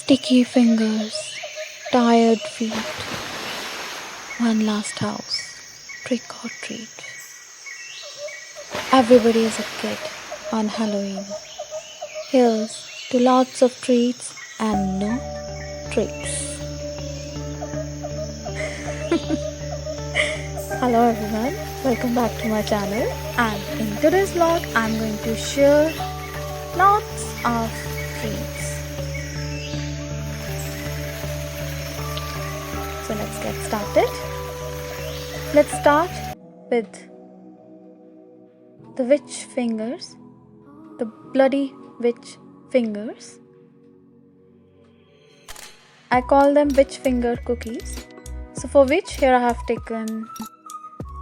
Sticky fingers, tired feet, one last house, trick or treat. Everybody is a kid on Halloween. Here's to lots of treats and no tricks. Hello everyone, welcome back to my channel, and in today's vlog I'm going to share lots of treats. So let's get started. Let's start with the witch fingers, the bloody witch fingers. I call them witch finger cookies. So for which, here I have taken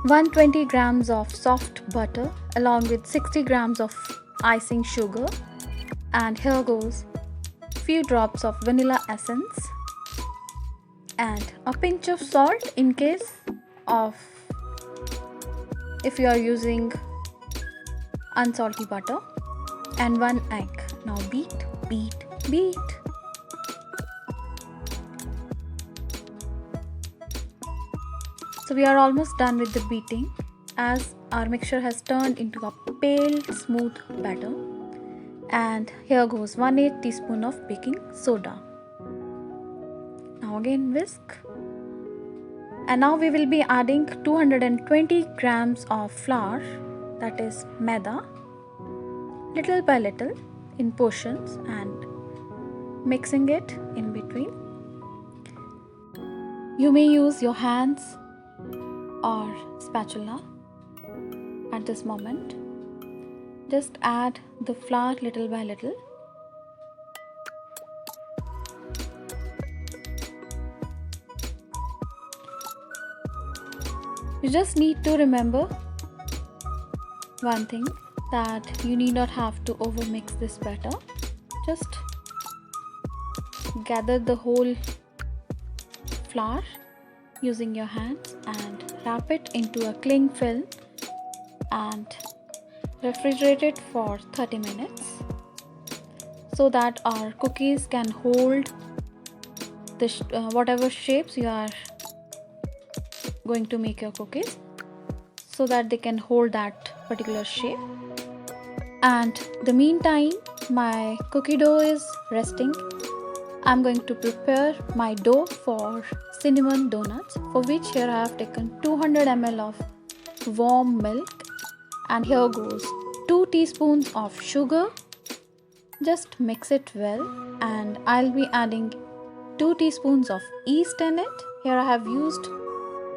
120 grams of soft butter along with 60 grams of icing sugar, and here goes few drops of vanilla essence and a pinch of salt in case of if you are using unsalty butter, and one egg. Now beat. So we are almost done with the beating as our mixture has turned into a pale smooth batter, and here goes 1/8 teaspoon of baking soda. Now again whisk, and now we will be adding 220 grams of flour, that is maida, little by little in portions and mixing it in between. You may use your hands or spatula at this moment. Just add the flour little by little. You just need to remember one thing, that you need not have to overmix this batter. Just gather the whole flour using your hands and wrap it into a cling film and refrigerate it for 30 minutes so that our cookies can hold the whatever shapes you are going to make your cookies, so that they can hold that particular shape. And the meantime my cookie dough is resting. I'm going to prepare my dough for cinnamon donuts, for which here I have taken 200 ml of warm milk, and here goes 2 teaspoons of sugar. Just mix it well, and I'll be adding 2 teaspoons of yeast in it. Here I have used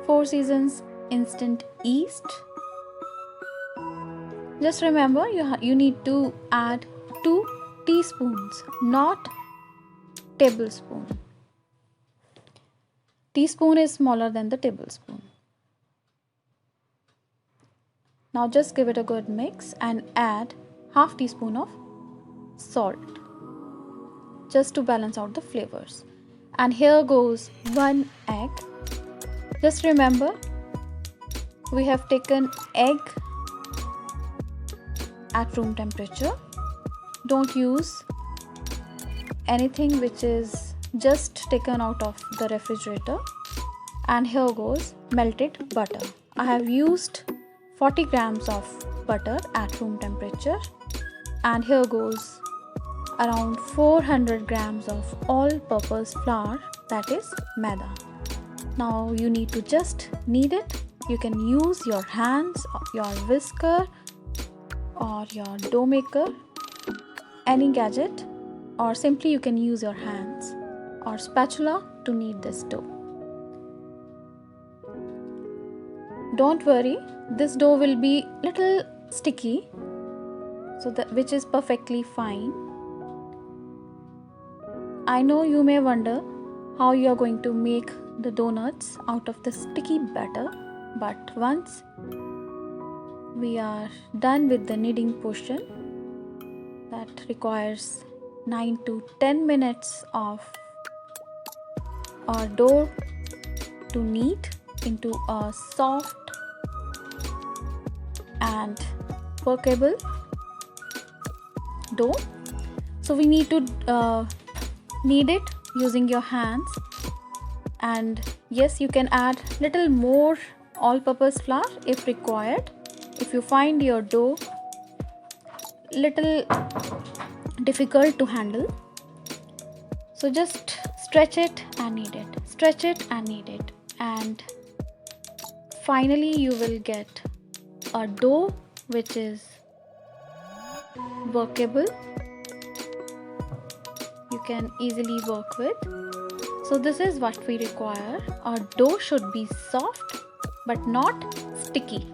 4 Seasons instant yeast. Just remember you need to add 2 teaspoons, not tablespoon. Teaspoon is smaller than the tablespoon. Now just give it a good mix and add half teaspoon of salt just to balance out the flavors. And here goes 1 egg. Just remember, we have taken egg at room temperature. Don't use anything which is just taken out of the refrigerator. And here goes melted butter. I have used 40 grams of butter at room temperature, and here goes around 400 grams of all-purpose flour, that is maida. Now you need to just knead it. You can use your hands, your whisker or your dough maker, any gadget, or simply you can use your hands or spatula to knead this dough. Don't worry, this dough will be little sticky, which is perfectly fine. I know you may wonder how you are going to make the donuts out of the sticky batter, but once we are done with the kneading portion, that requires 9 to 10 minutes of our dough to knead into a soft and workable dough. So we need to knead it using your hands. And yes, you can add little more all-purpose flour if required, if you find your dough little difficult to handle. So just stretch it and knead it, stretch it and knead it, and finally you will get a dough which is workable, you can easily work with. So this is what we require. Our dough should be soft but not sticky.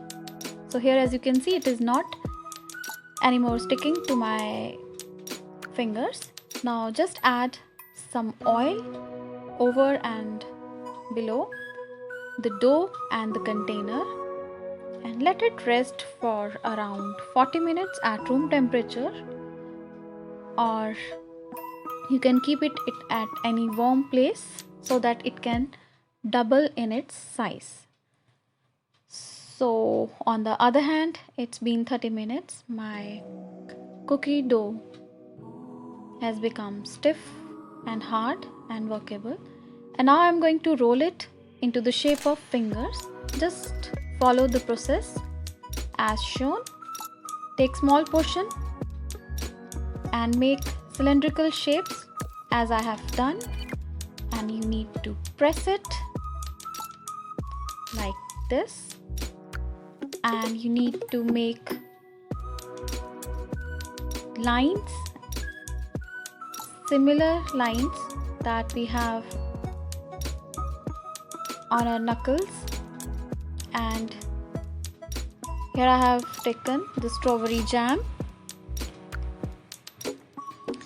So here, as you can see, it is not anymore sticking to my fingers. Now just add some oil over and below the dough and the container and let it rest for around 40 minutes at room temperature, or you can keep it at any warm place so that it can double in its size. So on the other hand, it's been 30 minutes. My cookie dough has become stiff and hard and workable. And now I'm going to roll it into the shape of fingers. Just follow the process as shown. Take small portion and make cylindrical shapes as I have done. And you need to press it like this. And you need to make lines, similar lines that we have on our knuckles. And here I have taken the strawberry jam.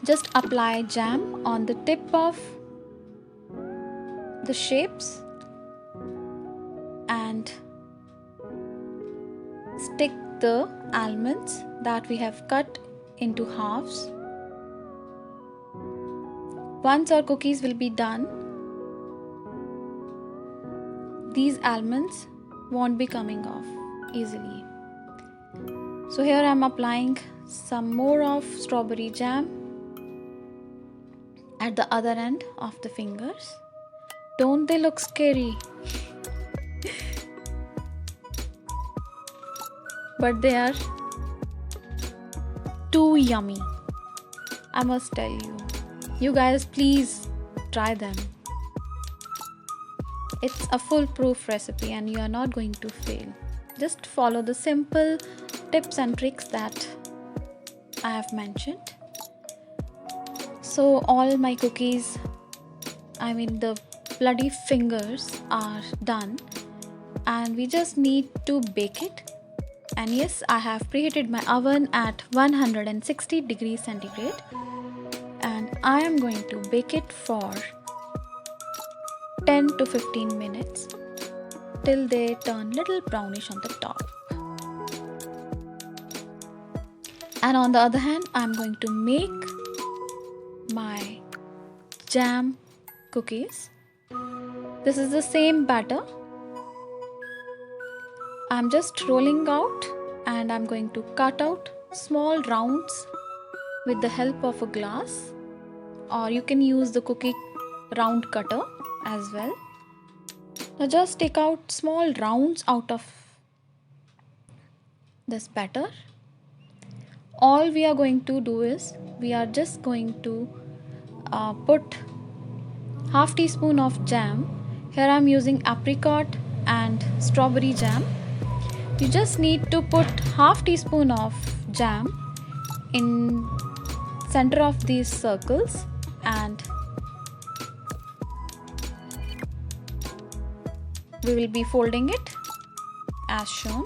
Just apply jam on the tip of the shapes and stick the almonds that we have cut into halves. Once our cookies will be done, these almonds won't be coming off easily. So here I am applying some more of strawberry jam at the other end of the fingers. Don't they look scary? But they are too yummy, I must tell you. You guys, please try them. It's a foolproof recipe and you are not going to fail. Just follow the simple tips and tricks that I have mentioned. So all my cookies, the bloody fingers are done, and we just need to bake it. And yes, I have preheated my oven at 160 degrees centigrade, and I am going to bake it for 10 to 15 minutes till they turn little brownish on the top. And on the other hand, I'm going to make my jam cookies. This is the same batter. I'm just rolling out and I'm going to cut out small rounds with the help of a glass, or you can use the cookie round cutter as well. Now just take out small rounds out of this batter. All we are going to do is we are just going to put half teaspoon of jam. Here I am using apricot and strawberry jam. You just need to put half teaspoon of jam in center of these circles, and we will be folding it as shown.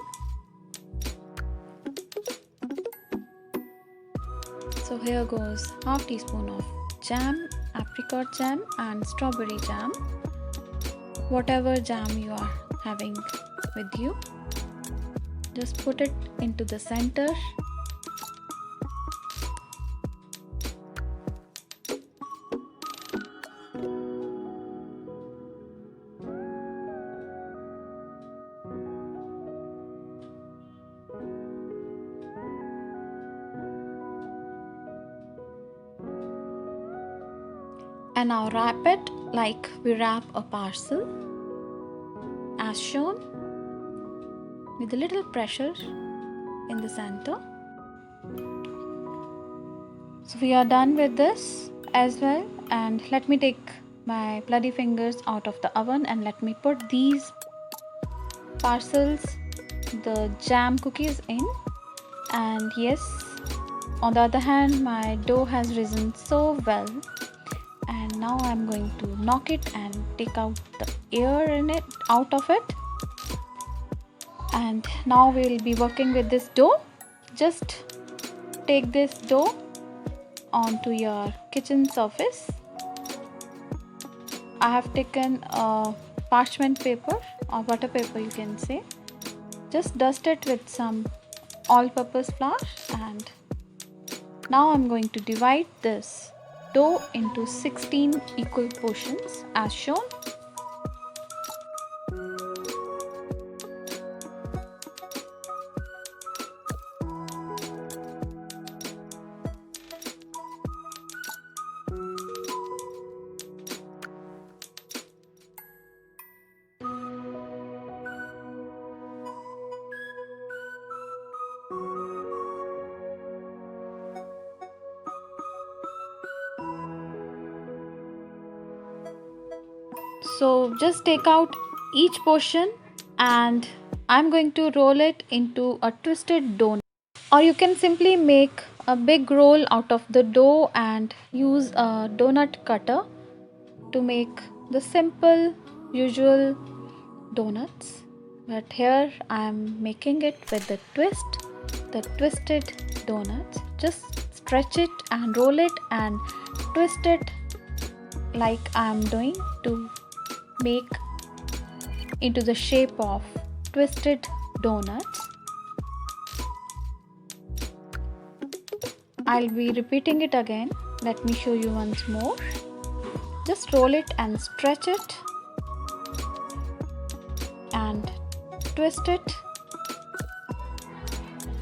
So here goes half teaspoon of jam, apricot jam and strawberry jam, whatever jam you are having with you. Just put it into the center. And now wrap it like we wrap a parcel, as shown, with a little pressure in the center. So we are done with this as well, and let me take my bloody fingers out of the oven and let me put these parcels, the jam cookies, in. And yes, on the other hand, my dough has risen so well, and now I'm going to knock it and take out the air in it out of it. And now we will be working with this dough. Just take this dough onto your kitchen surface. I have taken a parchment paper or butter paper, you can say. Just dust it with some all-purpose flour, and now I'm going to divide this dough into 16 equal portions as shown. So just take out each portion, and I'm going to roll it into a twisted donut. Or you can simply make a big roll out of the dough and use a donut cutter to make the simple usual donuts. But here I am making it with the twisted donuts. Just stretch it and roll it and twist it like I am doing to make into the shape of twisted donuts. I'll be repeating it again. Let me show you once more. Just roll it and stretch it and twist it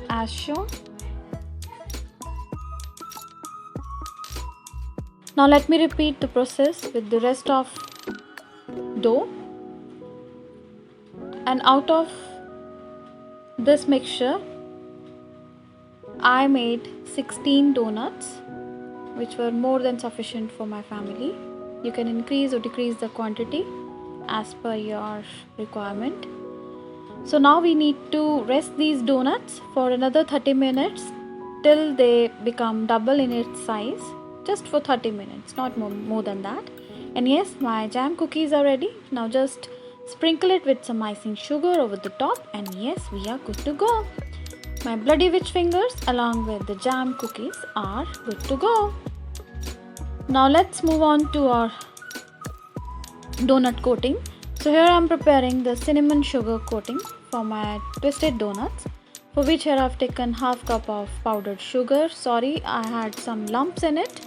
as shown. Now let me repeat the process with the rest of dough. And out of this mixture I made 16 donuts, which were more than sufficient for my family. You can increase or decrease the quantity as per your requirement. So now we need to rest these donuts for another 30 minutes till they become double in its size. Just for 30 minutes, not more than that. And yes, my jam cookies are ready. Now just sprinkle it with some icing sugar over the top, and yes, we are good to go. My bloody witch fingers along with the jam cookies are good to go. Now let's move on to our donut coating. So here I am preparing the cinnamon sugar coating for my twisted donuts, for which here I have taken half cup of powdered sugar. Sorry, I had some lumps in it.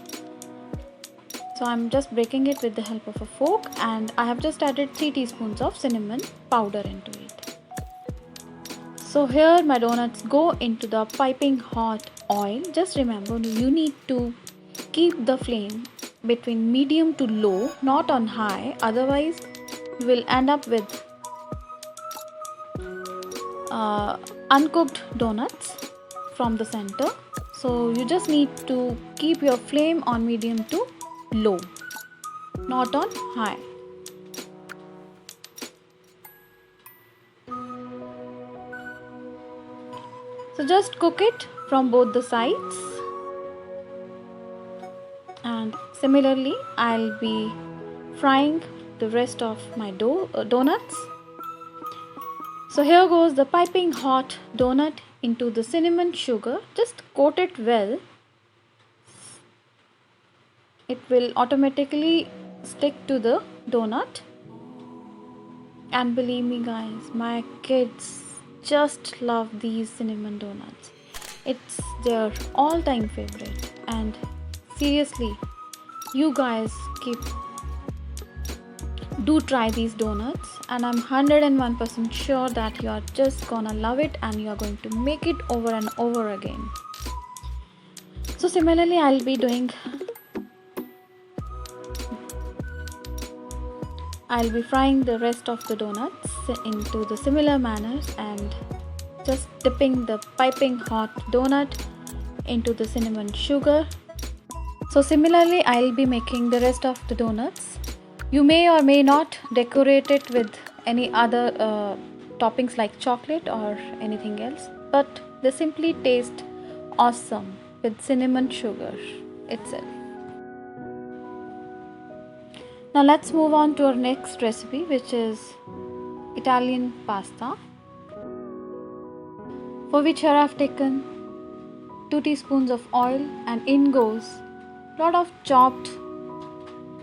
So I'm just breaking it with the help of a fork, and I have just added 3 teaspoons of cinnamon powder into it. So here my donuts go into the piping hot oil. Just remember, you need to keep the flame between medium to low, not on high, otherwise you will end up with uncooked donuts from the center. So you just need to keep your flame on medium to low, not on high. So just cook it from both the sides, and similarly I'll be frying the rest of my donuts. So here goes the piping hot donut into the cinnamon sugar. Just coat it well. It will automatically stick to the donut. And believe me guys, my kids just love these cinnamon donuts. It's their all-time favorite, and seriously, you guys do try these donuts, and I'm 101% sure that you are just gonna love it and you are going to make it over and over again. So similarly I'll be doing I'll be frying the rest of the donuts into the similar manner and just dipping the piping hot donut into the cinnamon sugar. So similarly, I'll be making the rest of the donuts. You may or may not decorate it with any other toppings like chocolate or anything else, but they simply taste awesome with cinnamon sugar itself. Now let's move on to our next recipe, which is Italian pasta, for which here I've taken 2 teaspoons of oil, and in goes a lot of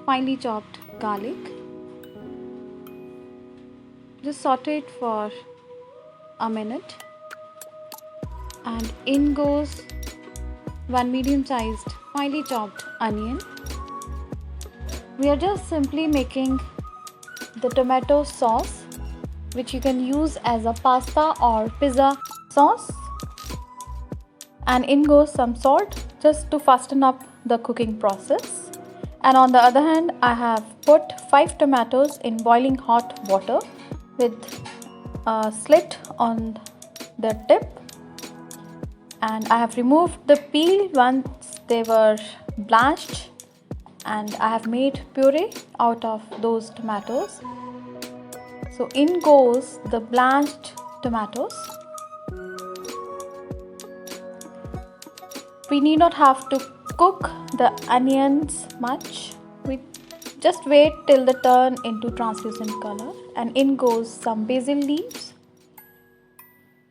finely chopped garlic. Just saute it for a minute, and in goes 1 medium-sized finely chopped onion. We are just simply making the tomato sauce, which you can use as a pasta or pizza sauce. And in goes some salt just to fasten up the cooking process. And on the other hand, I have put 5 tomatoes in boiling hot water with a slit on the tip, and I have removed the peel once they were blanched, and I have made puree out of those tomatoes. So in goes the blanched tomatoes. We need not have to cook the onions much. We just wait till they turn into translucent color, and in goes some basil leaves,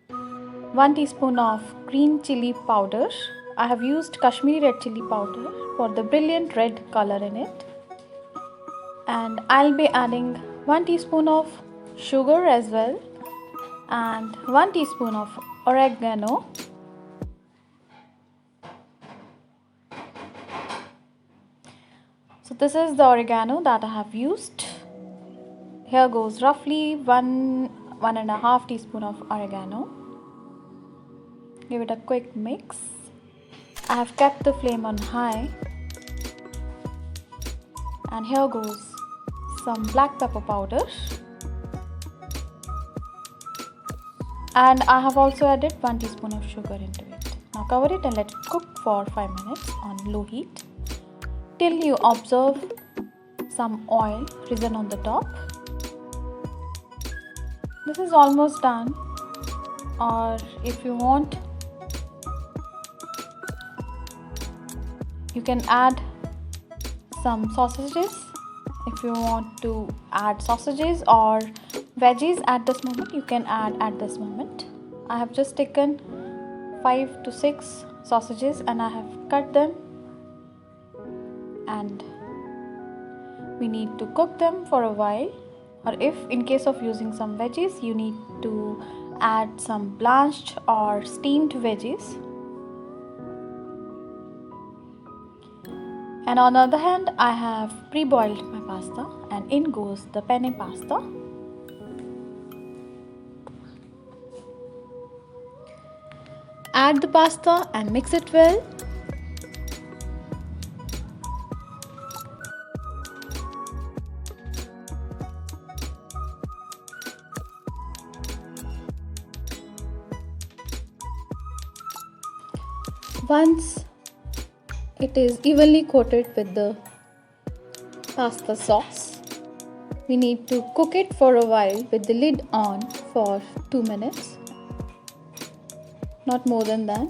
1 teaspoon of green chili powder. I have used Kashmiri red chili powder for the brilliant red color in it. And I'll be adding 1 teaspoon of sugar as well, and 1 teaspoon of oregano. So this is the oregano that I have used. Here goes roughly 1.5 teaspoon of oregano. Give it a quick mix. I have kept the flame on high. And here goes some black pepper powder. And I have also added 1 teaspoon of sugar into it. Now cover it and let it cook for 5 minutes on low heat till you observe some oil risen on the top. This is almost done, or if you want, you can add some sausages. If you want to add sausages or veggies at this moment, you can add at this moment. I have just taken 5 to 6 sausages and I have cut them, and we need to cook them for a while. Or if in case of using some veggies, you need to add some blanched or steamed veggies. And on the other hand, I have pre-boiled my pasta, and in goes the penne pasta. Add the pasta and mix it well. Once it is evenly coated with the pasta sauce, we need to cook it for a while with the lid on for 2 minutes, not more than that.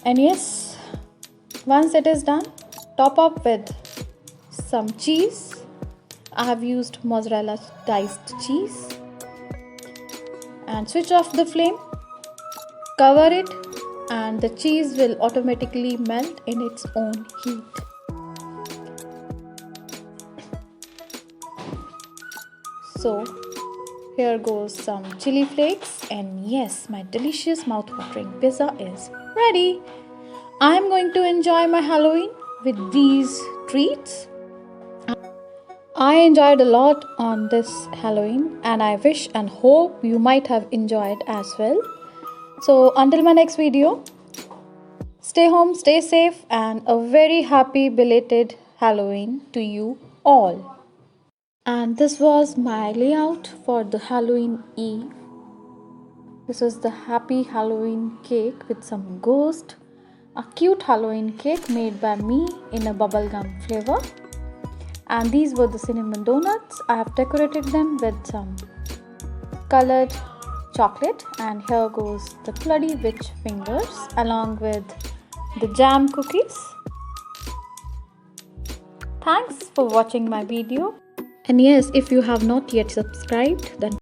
And yes, once it is done, top up with some cheese. I have used mozzarella diced cheese, and switch off the flame, cover it, and the cheese will automatically melt in its own heat. So here goes some chili flakes, and yes, my delicious mouth-watering pizza is ready. I'm going to enjoy my Halloween with these treats. I enjoyed a lot on this Halloween, and I wish and hope you might have enjoyed as well. So until my next video, stay home, stay safe, and a very happy belated Halloween to you all. And this was my layout for the Halloween Eve. This was the happy Halloween cake with some ghost. A cute Halloween cake made by me in a bubblegum flavor. And these were the cinnamon donuts. I have decorated them with some colored chocolate, and here goes the bloody witch fingers along with the jam cookies. Thanks for watching my video. And yes, if you have not yet subscribed, then